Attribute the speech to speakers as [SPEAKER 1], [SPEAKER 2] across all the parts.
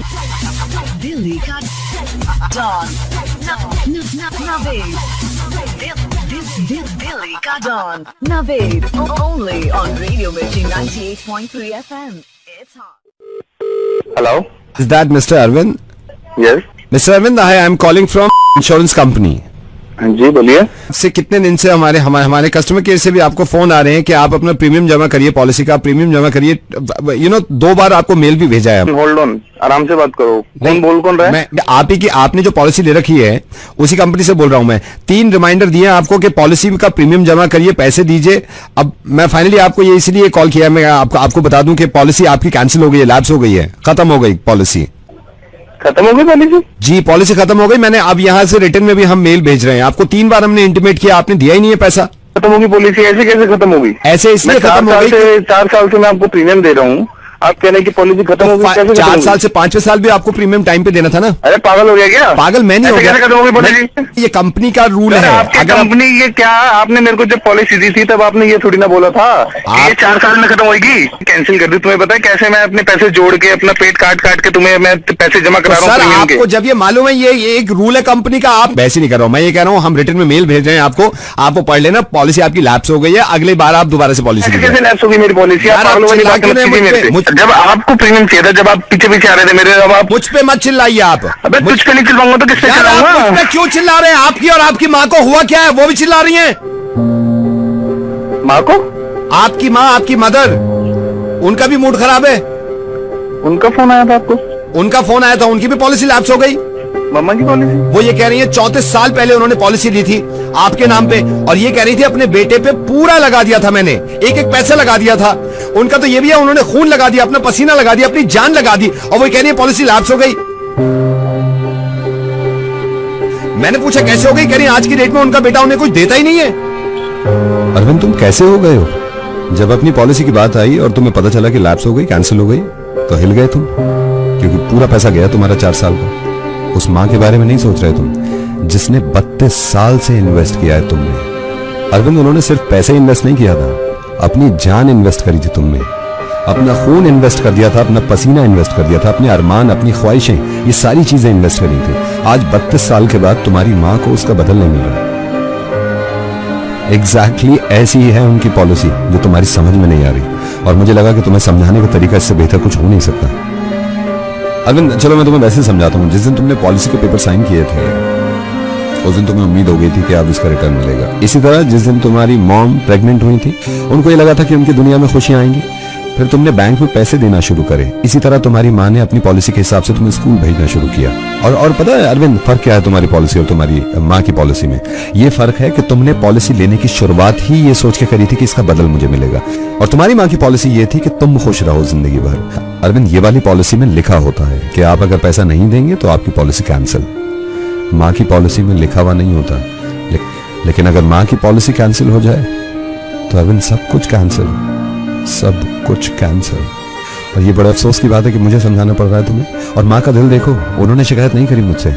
[SPEAKER 1] दिल्ली का डॉन नवेद, दिल्ली का don Naved, only on Radio Mirchi 98.3 FM. It's hot.
[SPEAKER 2] Hello.
[SPEAKER 3] Is that Mr. Arvind?
[SPEAKER 2] Yes.
[SPEAKER 3] Mr. Arvind, I am calling from insurance company.
[SPEAKER 2] जी बोलिए।
[SPEAKER 3] से कितने दिन से हमारे कस्टमर केयर से भी आपको फोन आ रहे हैं कि आप अपना प्रीमियम जमा करिए, पॉलिसी का प्रीमियम जमा करिए। 2 बार आपको मेल भी भेजा है।
[SPEAKER 2] होल्ड ऑन, आराम से बात करो। कौन रहा है?
[SPEAKER 3] मैं आप ही की, आपने जो पॉलिसी ले रखी है उसी कंपनी से बोल रहा हूं मैं। 3 रिमाइंडर दिए आपको कि पॉलिसी का प्रीमियम जमा करिए, पैसे दीजिए। अब मैं फाइनली आपको ये इसलिए कॉल किया, मैं आपको बता दूं कि पॉलिसी आपकी कैंसिल हो गई है, लैप्स हो गई है, खत्म हो गई पॉलिसी।
[SPEAKER 2] खत्म हो गई पॉलिसी? जी,
[SPEAKER 3] पॉलिसी खत्म हो गई। मैंने अब यहाँ से रिटर्न में भी हम मेल भेज रहे हैं आपको। 3 बार हमने इंटीमेट किया, आपने दिया ही नहीं है पैसा।
[SPEAKER 2] खत्म होगी पॉलिसी? ऐसे कैसे खत्म होगी?
[SPEAKER 3] ऐसे इसलिए खत्म हो गई।
[SPEAKER 2] 4 साल से मैं आपको प्रीमियम दे रहा हूँ, आप कह रहे हैं कि पॉलिसी खत्म हो गई।
[SPEAKER 3] 4 साल से 5वें साल भी आपको प्रीमियम टाइम पे देना था ना।
[SPEAKER 2] अरे पागल हो गया क्या?
[SPEAKER 3] पागल मैं नहीं हो गया।
[SPEAKER 2] खत्म हो गई पॉलिसी?
[SPEAKER 3] ये कंपनी का रूल है।
[SPEAKER 2] आपकी कंपनी ये क्या, आपने मेरे को जब पॉलिसी दी थी तब आपने ये थोड़ी ना बोला था ये 4 साल में खत्म होगी। कैंसिल कर दी। तुम्हें पता है कैसे मैं अपने पैसे जोड़ के, अपना पेट काट के तुम्हें मैं पैसे जमा करा रहा हूँ?
[SPEAKER 3] आपको जब ये मालूम है ये एक रूल है कंपनी का, आप वैसे नहीं कर रहा हूँ। मैं ये कह रहा हूँ हम रिटर्न में मेल भेज रहे हैं आपको पढ़ लेना। पॉलिसी आपकी लैप्स हो गई है, अगली बार आप दोबारा से पॉलिसी।
[SPEAKER 2] कैसे लैप्स होगी मेरी पॉलिसी? जब आपको प्रीमियम चाहिए था, जब आप पीछे आ रहे थे मेरे, अब आप
[SPEAKER 3] मुझ पे मत चिल्लाइए आप।
[SPEAKER 2] अबे तुझ पे नहीं चिल्लाऊंगा तो किससे चिल्लाऊंगा?
[SPEAKER 3] मुझ पे क्यों चिल्ला रहे हैं? आपकी और आपकी माँ को हुआ क्या है, वो भी चिल्ला रही हैं।
[SPEAKER 2] माँ को?
[SPEAKER 3] आपकी माँ, आपकी मदर, उनका भी मूड खराब है।
[SPEAKER 2] उनका फोन आया था आपको?
[SPEAKER 3] उनका फोन आया था, उनकी भी पॉलिसी लैप्स हो गई।
[SPEAKER 2] मम्मा की पॉलिसी?
[SPEAKER 3] वो ये कह रही है 34 साल पहले उन्होंने पॉलिसी ली थी आपके नाम पे, और ये कह रही थी अपने बेटे पे पूरा लगा दिया था मैंने, एक पैसा लगा दिया था। उनका तो ये भी है, उन्होंने खून लगा दिया, अपना पसीना लगा दिया, अपनी जान लगा दी, और वो कह रही है पॉलिसी लैप्स हो गई। मैंने पूछा कैसे हो गई? कह रही आज की डेट में उनका बेटा उन्हें कुछ देता ही नहीं है। अरविंद तुम कैसे हो गए हो? जब अपनी पॉलिसी की बात आई और तुम्हें पता चला कि लैप्स हो गई, कैंसिल हो गई, तो हिल गए तुम, क्योंकि पूरा पैसा गया तुम्हारा 4 साल का। उस माँ के बारे में नहीं सोच रहे तुम, जिसने 32 साल से इन्वेस्ट किया है तुमने। अरविंद उन्होंने सिर्फ पैसे इन्वेस्ट नहीं किया था, अपनी जान इन्वेस्ट करी थी तुमने, अपना खून इन्वेस्ट कर दिया था, अपना पसीना इन्वेस्ट कर दिया था, अपने अरमान, अपनी ख्वाहिशें, ये सारी चीजें इन्वेस्ट करी थी। आज 32 साल के बाद तुम्हारी माँ को उसका बदल नहीं मिल रहा। एग्जैक्टली ऐसी ही है उनकी पॉलिसी, जो तुम्हारी समझ में नहीं आ रही, और मुझे लगा कि तुम्हें समझाने का तरीका इससे बेहतर कुछ हो नहीं सकता। अरविंद चलो मैं तुम्हें वैसे समझाता हूँ। जिस दिन तुमने पॉलिसी के पेपर साइन किए थे, उस दिन तुम्हें उम्मीद हो गई थी कि अब इसका रिटर्न मिलेगा। इसी तरह जिस दिन तुम्हारी मॉम प्रेग्नेंट हुई थी, उनको ये लगा था कि उनकी दुनिया में खुशियां आएंगी, फिर तुमने बैंक में पैसे देना शुरू करे। इसी तरह तुम्हारी माँ ने अपनी पॉलिसी के हिसाब से तुम्हें स्कूल भेजना शुरू किया। और पता है अरविंद फर्क क्या है तुम्हारी पॉलिसी और तुम्हारी माँ की पॉलिसी में? ये फर्क है कि तुमने पॉलिसी लेने की शुरुआत ही ये सोच के करी थी कि इसका बदल मुझे मिलेगा, और तुम्हारी माँ की पॉलिसी ये थी कि तुम खुश रहो जिंदगी भर। अरविंद ये वाली पॉलिसी में लिखा होता है कि आप अगर पैसा नहीं देंगे तो आपकी पॉलिसी कैंसिल। माँ की पॉलिसी में लिखा हुआ नहीं होता, लेकिन अगर माँ की पॉलिसी कैंसिल हो जाए तो अरविंद सब कुछ कैंसिल, सब कुछ कैंसिल। और ये बड़ा अफसोस की बात है कि मुझे समझाना पड़ रहा है तुम्हें। और माँ का दिल देखो, उन्होंने शिकायत नहीं करी मुझसे,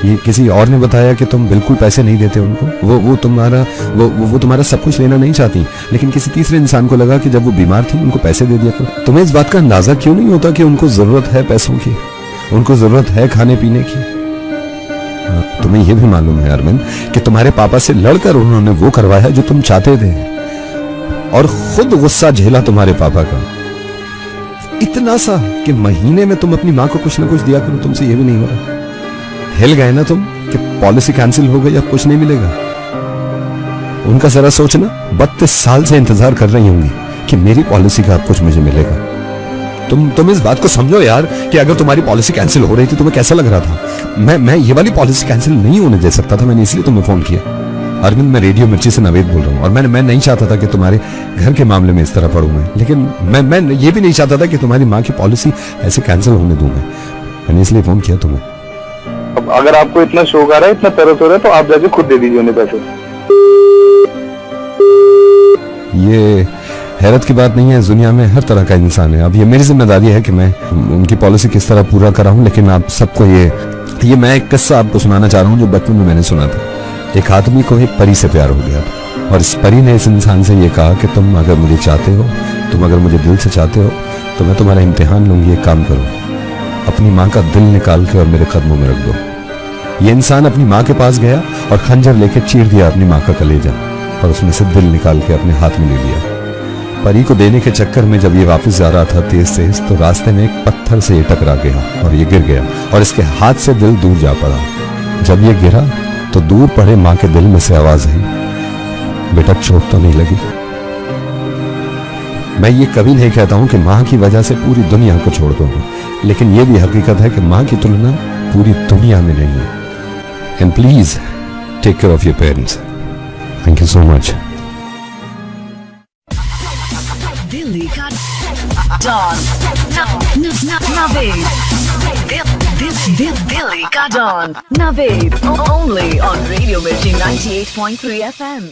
[SPEAKER 3] ये किसी और ने बताया कि तुम बिल्कुल पैसे नहीं देते उनको। वो तुम्हारा सब कुछ लेना नहीं चाहती, लेकिन किसी तीसरे इंसान को लगा कि जब वो बीमार थी उनको पैसे दे दिया करो। तुम्हें इस बात का अंदाजा क्यों नहीं होता कि उनको जरूरत है पैसों की, उनको जरूरत है खाने पीने की। तुम्हें यह भी मालूम है अरविंद कि तुम्हारे पापा से लड़कर उन्होंने वो करवाया जो तुम चाहते थे, और खुद गुस्सा झेला तुम्हारे पापा का इतना सा कि महीने में तुम अपनी माँ को कुछ ना कुछ दिया करो। तुमसे ये भी नहीं हो रहा। हिल गए ना तुम कि पॉलिसी कैंसिल हो गई, अब कुछ नहीं मिलेगा। उनका जरा सोचना, 32 साल से इंतजार कर रही होंगी कि मेरी पॉलिसी का अब कुछ मुझे मिलेगा। तुम इस बात को समझो यार कि अगर तुम्हारी पॉलिसी कैंसिल हो रही थी तुम्हें कैसा लग रहा था। मैं ये वाली पॉलिसी कैंसिल नहीं होने दे सकता था, मैंने इसलिए तुम्हें फोन किया। अरविंद मैं रेडियो मिर्ची से नवेद बोल रहा हूँ, और मैं नहीं चाहता था कि तुम्हारे घर के मामले में इस तरह पढ़ूं मैं, लेकिन मैं ये भी नहीं चाहता था कि तुम्हारी माँ की पॉलिसी ऐसे कैंसिल होने दूं मैंने इसलिए फोन किया तुम्हें।
[SPEAKER 2] अब अगर आपको इतना शौक आ रहा है, इतना तरस हो रहा है, तो आप जाके खुद दे दीजिए उन्हें पैसे।
[SPEAKER 3] ये हैरत की बात नहीं है, इस दुनिया में हर तरह का इंसान है। अब ये मेरी जिम्मेदारी है कि मैं उनकी पॉलिसी किस तरह पूरा कराऊं, लेकिन आप सबको ये मैं एक किस्सा आपको सुनाना चाह रहा हूँ जो बचपन में मैंने सुना था। एक आदमी को एक परी से प्यार हो गया था, और इस परी ने इस इंसान से ये कहा कि तुम अगर मुझे चाहते हो, तुम अगर मुझे दिल से चाहते हो, तो मैं तुम्हारा इम्तिहान लूंगी, एक काम करो, अपनी माँ का दिल निकाल के और मेरे कदमों में रख दो। ये इंसान अपनी माँ के पास गया और खंजर लेके चीर दिया अपनी माँ का कलेजा और उसमें से दिल निकाल के अपने हाथ में ले लिया। परी को देने के चक्कर में जब ये वापस जा रहा था तेज तेज, तो रास्ते में एक पत्थर से ये टकरा गया और ये गिर गया और इसके हाथ से दिल दूर जा पड़ा। जब ये गिरा तो दूर पड़े माँ के दिल में से आवाज आई, बेटा चोट तो नहीं लगी? मैं ये कभी नहीं कहता हूं कि माँ की वजह से पूरी दुनिया को छोड़ दूंगा, लेकिन ये भी हकीकत है कि माँ की तुलना पूरी दुनिया में नहीं है। And please take care of your parents. Thank you so much.
[SPEAKER 1] Delhi का डॉन नवेद, दिल्ली का don Naved, only on Radio Mirchi 98.3 FM.